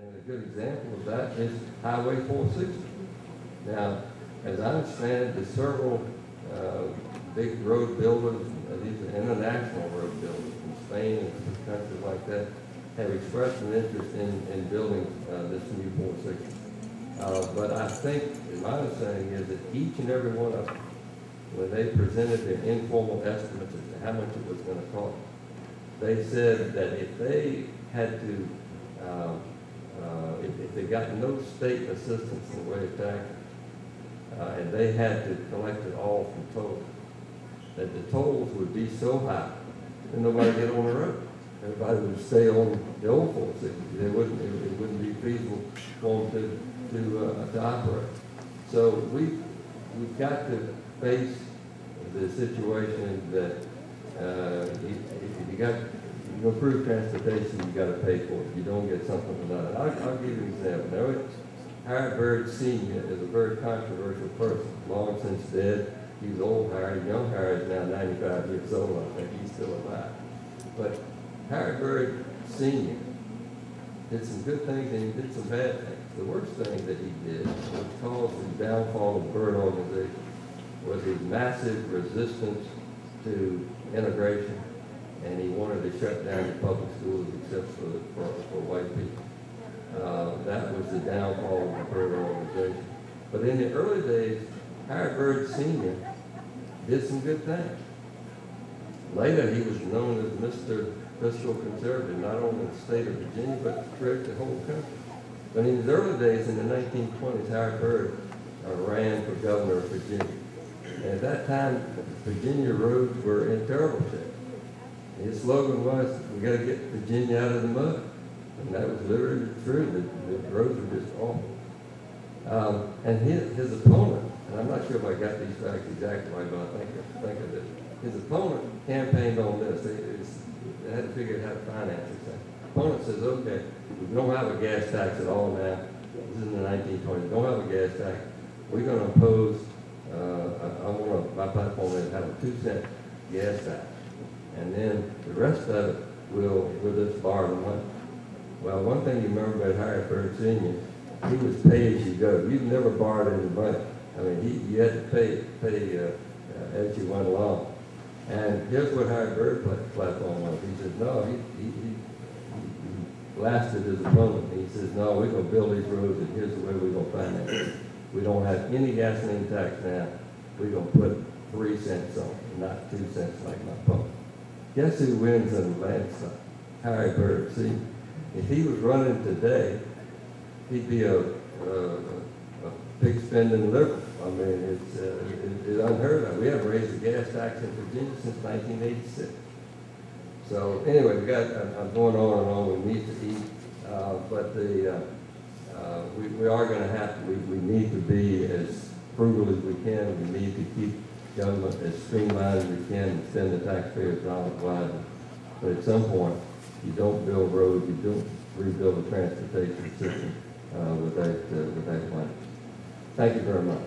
And a good example of that is Highway 460. Now, as I understand it, there's several big road builders, these are international road builders from Spain and countries like that, have expressed an interest in building this new 460. But I think, my understanding is that each and every one of them, when they presented their informal estimates as to how much it was going to cost, they said that if they had to, if they got no state assistance in the way of taxes, and they had to collect it all from tolls, that the tolls would be so high that nobody get on the road. Everybody would stay on the old 460. It wouldn't be feasible for them to operate. So we've got to face the situation that if you got improved transportation, you got to pay for it. You don't get something for nothing. I'll give you an example. Now, Howard Bird Sr. is a very controversial person, long since dead. He was old Howard. Young Howard is now 95 years old. I think he's still alive. But Howard Bird Sr. did some good things and he did some bad things. The worst thing that he did, which caused the downfall of the Bird organization, was his massive resistance to integration, and he wanted to shut down the public schools except for white people. That was the downfall of the Bird organization. But in the early days, Howard Bird Sr. did some good things. Later, he was known as Mr. Fiscal Conservative, not only in the state of Virginia, but throughout the whole country. But in his early days, in the 1920s, Howard Bird ran for governor of Virginia. And at that time, Virginia roads were in terrible shape. His slogan was, we got to get Virginia out of the mud. And that was literally true. The roads were just awful. And his opponent, and I'm not sure if I got these facts exactly right, but I think of it. His opponent campaigned on this. They had to figure out how to finance this thing. The opponent says, okay, we don't have a gas tax at all now. This is in the 1920s. We don't have a gas tax. We're going to impose, my platform is have a 2-cent gas tax. And then the rest of it will just borrow the money. Well, one thing you remember about Howard Bird Sr., he was pay as you go. You never borrowed any money. I mean, you had to pay as you went along. And here's what Howard Bird's platform was. He says, no, he blasted his opponent. He says, no, we're going to build these roads, and here's the way we're going to finance it. We don't have any gasoline tax now. We're going to put 3 cents on it, not 2 cents like my opponent. Guess who wins in the landslide? Howard Bird. See, if he was running today, he'd be a big spending liberal. I mean, it's unheard of. We haven't raised the gas tax in Virginia since 1986. So anyway, I'm going on and on. We need to eat, but we are going to have to. We need to be as frugal as we can. We need to keep government as streamlined as we can and spend the taxpayers' dollars wisely. But at some point, you don't build roads. You don't rebuild the transportation system with that plan. Thank you very much.